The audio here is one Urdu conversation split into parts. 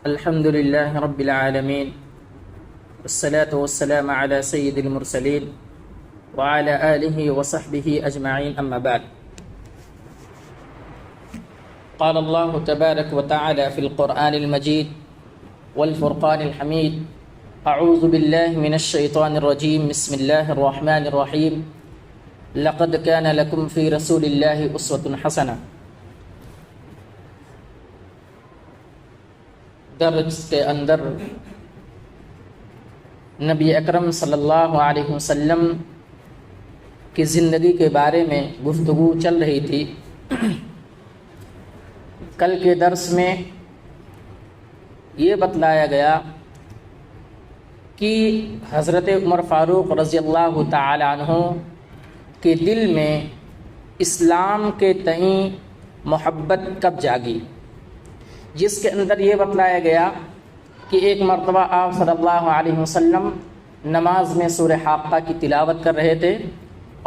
الحمد لله رب العالمين والصلاة والسلام على سيد المرسلين وعلى آله وصحبه أجمعين أما بعد قال الله تبارك وتعالى في القرآن المجيد والفرقان الحميد أعوذ بالله من الشيطان الرجيم بسم الله الرحمن الرحيم لقد كان لكم في رسول الله أسوة حسنة۔ درس کے اندر نبی اکرم صلی اللہ علیہ وسلم کی زندگی کے بارے میں گفتگو چل رہی تھی۔ کل کے درس میں یہ بتلایا گیا کہ حضرت عمر فاروق رضی اللہ تعالی عنہ کے دل میں اسلام کے تئیں محبت کب جاگی، جس کے اندر یہ بتلایا گیا کہ ایک مرتبہ آپ صلی اللہ علیہ وسلم نماز میں سورہ حاقہ کی تلاوت کر رہے تھے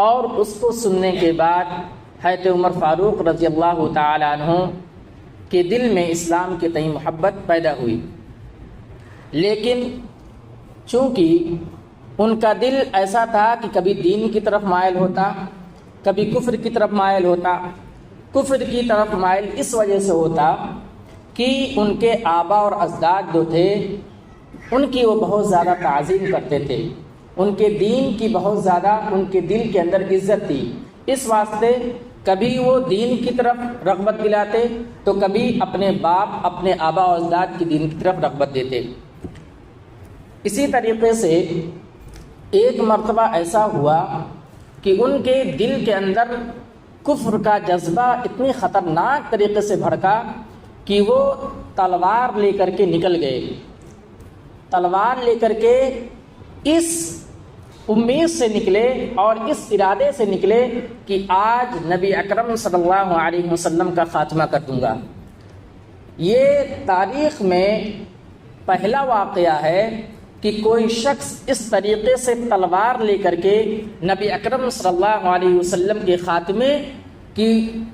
اور اس کو سننے کے بعد حضرت عمر فاروق رضی اللہ تعالی عنہ کے دل میں اسلام کے تئیں محبت پیدا ہوئی، لیکن چونکہ ان کا دل ایسا تھا کہ کبھی دین کی طرف مائل ہوتا، کبھی کفر کی طرف مائل ہوتا۔ کفر کی طرف مائل اس وجہ سے ہوتا کہ ان کے آبا اور اجداد جو تھے ان کی وہ بہت زیادہ تعظیم کرتے تھے، ان کے دین کی بہت زیادہ ان کے دل کے اندر عزت تھی، اس واسطے کبھی وہ دین کی طرف رغبت دلاتے تو کبھی اپنے باپ اپنے آبا و اجداد کی دین کی طرف رغبت دیتے۔ اسی طریقے سے ایک مرتبہ ایسا ہوا کہ ان کے دل کے اندر کفر کا جذبہ اتنی خطرناک طریقے سے بھڑکا کہ وہ تلوار لے کر کے نکل گئے۔ تلوار لے کر کے اس امید سے نکلے اور اس ارادے سے نکلے کہ آج نبی اکرم صلی اللہ علیہ وسلم کا خاتمہ کر دوں گا۔ یہ تاریخ میں پہلا واقعہ ہے کہ کوئی شخص اس طریقے سے تلوار لے کر کے نبی اکرم صلی اللہ علیہ وسلم کے خاتمے کی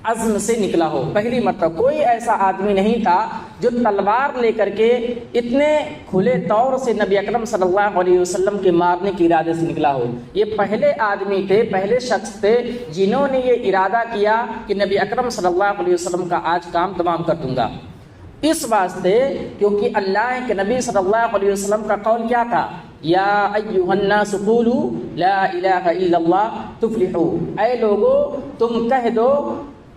عزم سے نکلا ہو۔ پہلی مرتبہ کوئی ایسا آدمی نہیں تھا جو تلوار لے کر کے اتنے کھلے طور سے نبی اکرم صلی اللہ علیہ وسلم کے مارنے کے ارادے سے نکلا ہو۔ یہ پہلے آدمی تھے، پہلے شخص تھے جنہوں نے یہ ارادہ کیا کہ نبی اکرم صلی اللہ علیہ وسلم کا آج کام تمام کر دوں گا۔ اس واسطے کیونکہ اللہ کے نبی صلی اللہ علیہ وسلم کا قول کیا تھا، یا ایھا الناس قولوا لا الہ الا اللہ تفلحوا، اے لوگو تم کہہ دو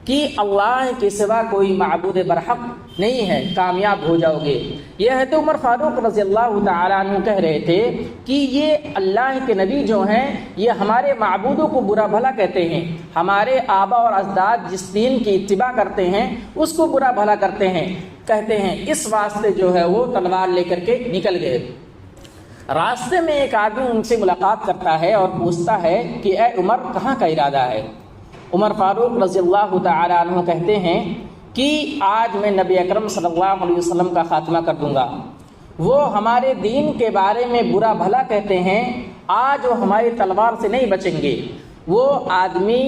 کہ اللہ کے سوا کوئی معبود برحق نہیں ہے، کامیاب ہو جاؤ گے۔ یہ حضرت عمر فاروق رضی اللہ تعالی عنہ کہہ رہے تھے کہ یہ اللہ کے نبی جو ہیں یہ ہمارے معبودوں کو برا بھلا کہتے ہیں، ہمارے آبا اور اجداد جس دین کی اتباع کرتے ہیں اس کو برا بھلا کرتے ہیں کہتے ہیں، اس واسطے جو ہے وہ تلوار لے کر کے نکل گئے۔ راستے میں ایک آدمی ان سے ملاقات کرتا ہے اور پوچھتا ہے کہ اے عمر کہاں کا ارادہ ہے؟ عمر فاروق رضی اللہ تعالی عنہ کہتے ہیں کہ آج میں نبی اکرم صلی اللہ علیہ وسلم کا خاتمہ کر دوں گا۔ وہ ہمارے دین کے بارے میں برا بھلا کہتے ہیں، آج وہ ہماری تلوار سے نہیں بچیں گے۔ وہ آدمی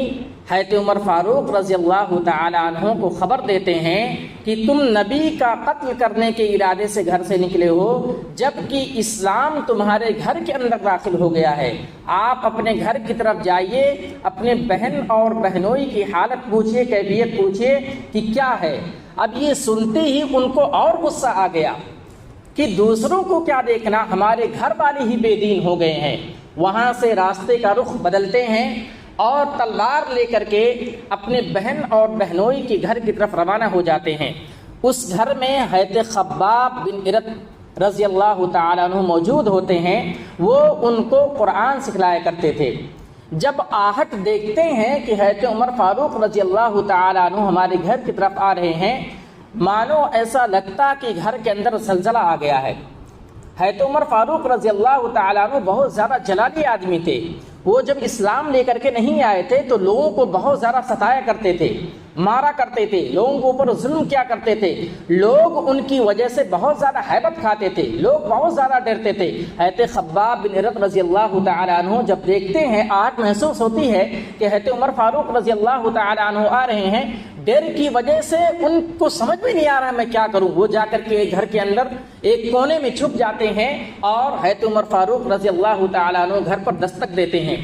حضرت عمر فاروق رضی اللہ تعالی عنہ کو خبر دیتے ہیں کہ تم نبی کا قتل کرنے کے ارادے سے گھر سے نکلے ہو، جبکہ اسلام تمہارے گھر کے اندر داخل ہو گیا ہے۔ آپ اپنے گھر کی طرف جائیے، اپنے بہن اور بہنوئی کی حالت پوچھیے، کیفیت پوچھیے کہ کیا ہے۔ اب یہ سنتے ہی ان کو اور غصہ آ گیا کہ دوسروں کو کیا دیکھنا، ہمارے گھر والے ہی بے دین ہو گئے ہیں۔ وہاں سے راستے کا رخ بدلتے ہیں اور تلوار لے کر کے اپنے بہن اور بہنوئی کے گھر کی طرف روانہ ہو جاتے ہیں۔ اس گھر میں حضرت خباب بن ارت رضی اللہ تعالیٰ عنہ موجود ہوتے ہیں، وہ ان کو قرآن سکھلایا کرتے تھے۔ جب آہٹ دیکھتے ہیں کہ حضرت عمر فاروق رضی اللہ تعالیٰ عنہ ہمارے گھر کی طرف آ رہے ہیں، مانو ایسا لگتا کہ گھر کے اندر زلزلہ آ گیا ہے۔ حضرت عمر فاروق رضی اللہ تعالیٰ عنہ بہت زیادہ جلالی آدمی تھے، وہ جب اسلام لے کر کے نہیں آئے تھے تو لوگوں کو بہت زیادہ ستایا کرتے تھے، مارا کرتے تھے، لوگوں کے اوپر ظلم کیا کرتے تھے، لوگ ان کی وجہ سے بہت زیادہ ہیبت کھاتے تھے، لوگ بہت زیادہ ڈرتے تھے۔ حضرت خباب بن ارت رضی اللہ تعالی عنہ جب دیکھتے ہیں، آہٹ محسوس ہوتی ہے کہ حضرت عمر فاروق رضی اللہ تعالی عنہ آ رہے ہیں، ڈر کی وجہ سے ان کو سمجھ میں نہیں آ رہا میں کیا کروں، وہ جا کر کے گھر کے اندر ایک کونے میں چھپ جاتے ہیں اور حضرت عمر فاروق رضی اللہ تعالی عنہ گھر پر دستک دیتے ہیں۔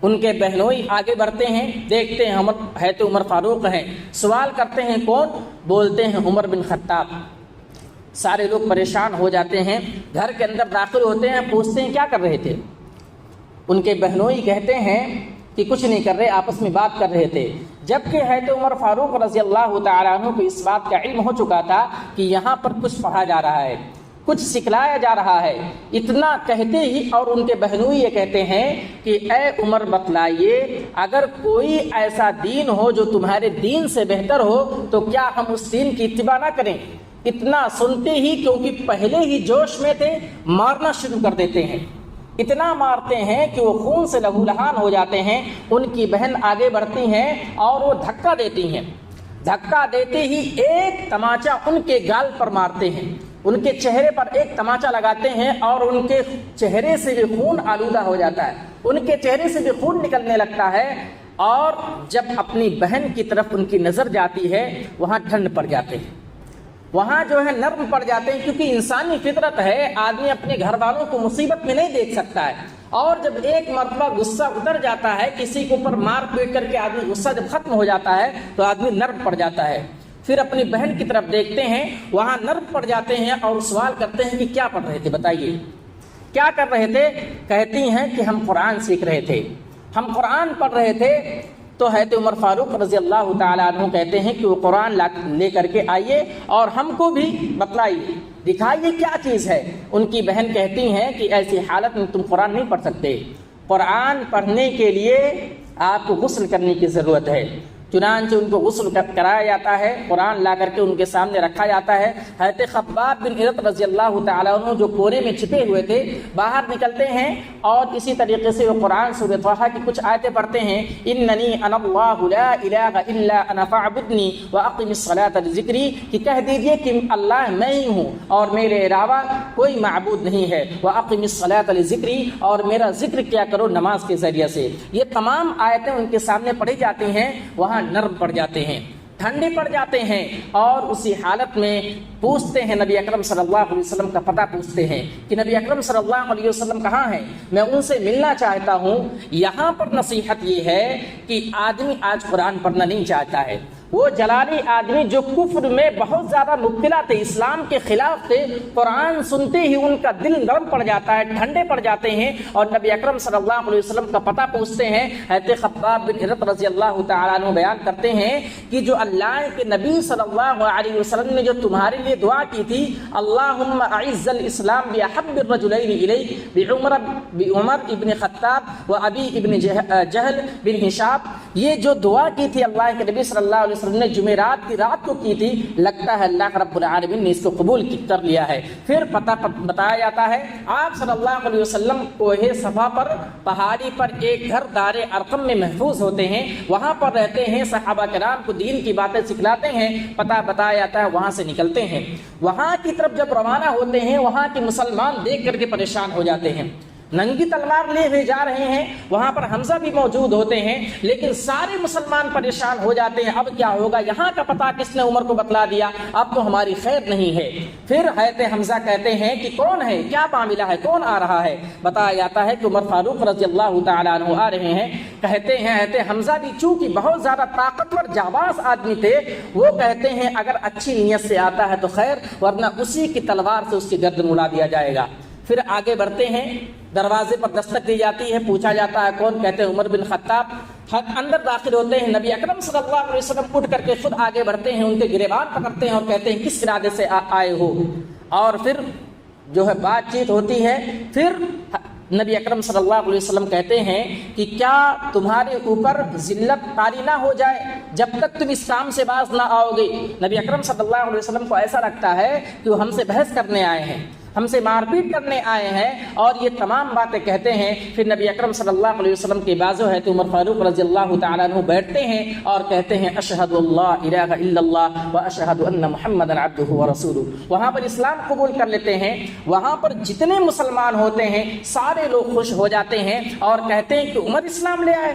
ان کے بہنوئی آگے بڑھتے ہیں، دیکھتے ہیں حضرت عمر فاروق ہیں، سوال کرتے ہیں کون؟ بولتے ہیں عمر بن خطاب۔ سارے لوگ پریشان ہو جاتے ہیں، گھر کے اندر داخل ہوتے ہیں، پوچھتے ہیں کیا کر رہے تھے؟ ان کے بہنوئی کہتے ہیں کہ کچھ نہیں کر رہے، آپس میں بات کر رہے تھے، جبکہ حضرت عمر فاروق رضی اللہ تعالیٰ عنہ کو اس بات کا علم ہو چکا تھا کہ یہاں پر کچھ پڑھا جا رہا ہے، کچھ سکھلایا جا رہا ہے۔ اتنا کہتے ہی اور ان کے بہنوئی یہ کہتے ہیں کہ اے عمر بتلائیے، اگر کوئی ایسا دین ہو جو تمہارے دین سے بہتر ہو تو کیا ہم اس دین کی اتباع نہ کریں؟ اتنا سنتے ہی، کیونکہ پہلے ہی جوش میں تھے، مارنا شروع کر دیتے ہیں، اتنا مارتے ہیں کہ وہ خون سے لہولہان ہو جاتے ہیں۔ ان کی بہن آگے بڑھتی ہیں اور وہ دھکا دیتی ہیں، دھکا دیتے ہی ایک تماچا ان کے گال پر مارتے ہیں، ان کے چہرے پر ایک تماچا لگاتے ہیں اور ان کے چہرے سے بھی خون آلودہ ہو جاتا ہے، ان کے چہرے سے بھی خون نکلنے لگتا ہے، اور جب اپنی بہن کی طرف ان کی نظر جاتی ہے وہاں ٹھنڈ پڑ جاتے ہیں، وہاں جو ہے نرم پڑ جاتے ہیں، کیونکہ انسانی فطرت ہے، آدمی اپنے گھر والوں کو مصیبت میں نہیں دیکھ سکتا ہے، اور جب ایک مرتبہ غصہ اتر جاتا ہے، کسی کے اوپر مار پیٹ کر کے آدمی غصہ جب ختم ہو جاتا ہے تو آدمی نرم پڑ جاتا ہے۔ پھر اپنی بہن کی طرف دیکھتے ہیں، وہاں نرم پڑ جاتے ہیں اور سوال کرتے ہیں کہ کیا پڑھ رہے تھے، بتائیے کیا کر رہے تھے؟ کہتی ہیں کہ ہم قرآن سیکھ رہے تھے، ہم قرآن پڑھ رہے تھے۔ تو حضرت عمر فاروق رضی اللہ تعالیٰ عنہ کہتے ہیں کہ وہ قرآن لے کر کے آئیے اور ہم کو بھی بتلائیے، دکھائیے کیا چیز ہے۔ ان کی بہن کہتی ہیں کہ ایسی حالت میں تم قرآن نہیں پڑھ سکتے، قرآن پڑھنے کے لیے آپ کو غسل کرنے کی ضرورت ہے۔ چنانچہ ان کو غسل کرایا جاتا ہے، قرآن لا کر کے ان کے سامنے رکھا جاتا ہے۔ حضرت خباب بن ارت رضی اللہ تعالیٰ عنہ جو کونے میں چھپے ہوئے تھے باہر نکلتے ہیں اور اسی طریقے سے وہ قرآن سورۃ طٰہٰ کی کچھ آیتیں پڑھتے ہیں، اننی انا اللہ لا الہ الا انا فاعبدنی واقم الصلاۃ لذکری، کہ کہہ دیجئے کہ اللہ میں ہی ہوں اور میرے علاوہ کوئی معبود نہیں ہے، واقم الصلاۃ لذکری، اور میرا ذکر کیا کرو نماز کے ذریعے سے۔ یہ تمام آیتیں ان کے سامنے پڑھی جاتی ہیں، وہاں نرم پڑ جاتے ہیں، ٹھنڈے پڑ جاتے ہیں، اور اسی حالت میں پوچھتے ہیں نبی اکرم صلی اللہ علیہ وسلم کا پتہ پوچھتے ہیں کہ نبی اکرم صلی اللہ علیہ وسلم کہاں ہیں، میں ان سے ملنا چاہتا ہوں۔ یہاں پر نصیحت یہ ہے کہ آدمی آج قرآن پڑھنا نہیں چاہتا ہے، وہ جلالی آدمی جو کفر میں بہت زیادہ مبتلا تھے، اسلام کے خلاف تھے، قرآن سنتے ہی ان کا دل نرم پڑ جاتا ہے، ٹھنڈے پڑ جاتے ہیں اور نبی اکرم صلی اللہ علیہ وسلم کا پتہ پوچھتے ہیں۔ حضرت خباب بن ارت رضی اللہ تعالیٰ عنہ بیان کرتے ہیں کہ جو اللہ کے نبی صلی اللہ علیہ وسلم نے جو تمہارے لیے دعا کی تھی، اللہم اعز الاسلام باحب الرجلین الیک بعمر ابن خطاب و ابی ابن جہل بن ہشام، یہ جو دعا کی تھی اللہ کے نبی صلی اللہ علیہ وسلم نے جمعرات کی رات کو کی تھی، لگتا ہے اللہ رب العالمین نے اس کو قبول کر لیا ہے۔ پھر پتہ بتایا جاتا ہے، آپ صلی اللہ علیہ وسلم کوہ صفا پر پہاڑی پر ایک گھر دار ارقم میں محفوظ ہوتے ہیں، وہاں پر رہتے ہیں، صحابہ کرام کو دین کی باتیں سکھلاتے ہیں، پتہ بتایا جاتا ہے، وہاں سے نکلتے ہیں، وہاں کی طرف جب روانہ ہوتے ہیں، وہاں کے مسلمان دیکھ کر کے پریشان ہو جاتے ہیں، ننگی تلوار لے ہوئے جا رہے ہیں، وہاں پر حمزہ بھی موجود ہوتے ہیں، لیکن سارے مسلمان پریشان ہو جاتے ہیں، اب کیا ہوگا، یہاں کا پتہ کس نے عمر کو بتلا دیا، اب تو ہماری خیر نہیں ہے۔ پھر حضرت حمزہ کہتے ہیں کہ کون ہے، کیا معاملہ ہے، کون آ رہا ہے؟ بتایا جاتا ہے کہ عمر فاروق رضی اللہ تعالیٰ عنہ آ رہے ہیں۔ کہتے ہیں حضرت حمزہ بھی چونکہ بہت زیادہ طاقتور جانباز آدمی تھے، وہ کہتے ہیں اگر اچھی نیت سے آتا ہے تو خیر، ورنہ اسی کی تلوار سے اس کی گردن اڑا دیا جائے گا۔ پھر آگے بڑھتے ہیں، دروازے پر دستک دی جاتی ہے، پوچھا جاتا ہے کون؟ کہتے ہیں عمر بن خطاب۔ اندر داخل ہوتے ہیں، نبی اکرم صلی اللہ علیہ وسلم اٹھ کر کے خود آگے بڑھتے ہیں، ان کے گریبان پکڑتے ہیں اور کہتے ہیں کس ارادے سے آئے ہو، اور پھر جو ہے بات چیت ہوتی ہے۔ پھر نبی اکرم صلی اللہ علیہ وسلم کہتے ہیں کہ کیا تمہارے اوپر ذلت طاری نہ ہو جائے جب تک تم اس کام سے باز نہ آؤ گے۔ نبی اکرم صلی اللہ علیہ وسلم کو ایسا لگتا ہے کہ وہ ہم سے بحث کرنے آئے ہیں، ہم سے مار پیٹ کرنے آئے ہیں، اور یہ تمام باتیں کہتے ہیں۔ پھر نبی اکرم صلی اللہ علیہ وسلم کے بازو ہے تو عمر فاروق رضی اللہ تعالیٰ عنہ بیٹھتے ہیں اور کہتے ہیں اشہد اللہ الہ الا اللہ و اشہد ان محمد عبدہ ورسولہ۔ وہاں پر اسلام قبول کر لیتے ہیں۔ وہاں پر جتنے مسلمان ہوتے ہیں سارے لوگ خوش ہو جاتے ہیں اور کہتے ہیں کہ عمر اسلام لے آئے،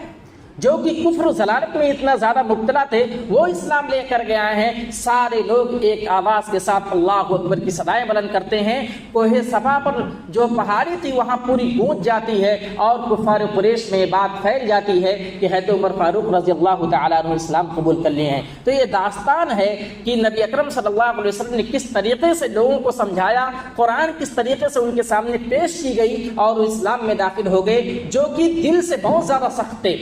جو کہ کفر و ضلالت میں اتنا زیادہ مبتلا تھے وہ اسلام لے کر کے آئے ہیں۔ سارے لوگ ایک آواز کے ساتھ اللہ اکبر کی صدائیں بلند کرتے ہیں۔ کوہ صفا پر جو پہاڑی تھی وہاں پوری گونج جاتی ہے اور کفار قریش میں بات پھیل جاتی ہے کہ حضرت عمر فاروق رضی اللہ تعالیٰ عنہ اسلام قبول کر لیے ہیں۔ تو یہ داستان ہے کہ نبی اکرم صلی اللہ علیہ وسلم نے کس طریقے سے لوگوں کو سمجھایا، قرآن کس طریقے سے ان کے سامنے پیش کی گئی اور وہ اسلام میں داخل ہو گئے، جو کہ دل سے بہت زیادہ سخت تھے،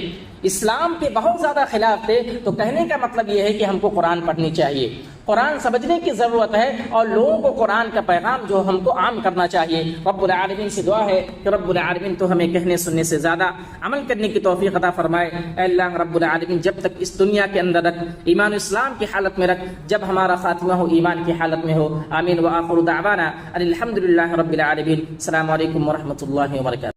اسلام کے بہت زیادہ خلاف تھے۔ تو کہنے کا مطلب یہ ہے کہ ہم کو قرآن پڑھنی چاہیے، قرآن سمجھنے کی ضرورت ہے، اور لوگوں کو قرآن کا پیغام جو ہم کو عام کرنا چاہیے۔ رب العالمین سے دعا ہے کہ رب العالمین تو ہمیں کہنے سننے سے زیادہ عمل کرنے کی توفیق عطا فرمائے۔ اے اللہ رب العالمین جب تک اس دنیا کے اندر رکھ، ایمان اسلام کی حالت میں رکھ، جب ہمارا خاتمہ ہو ایمان کی حالت میں ہو۔ آمین۔ وآخر دعوانا الحمدللہ رب العالمین۔ السلام علیکم ورحمۃ اللہ وبرکاتہ۔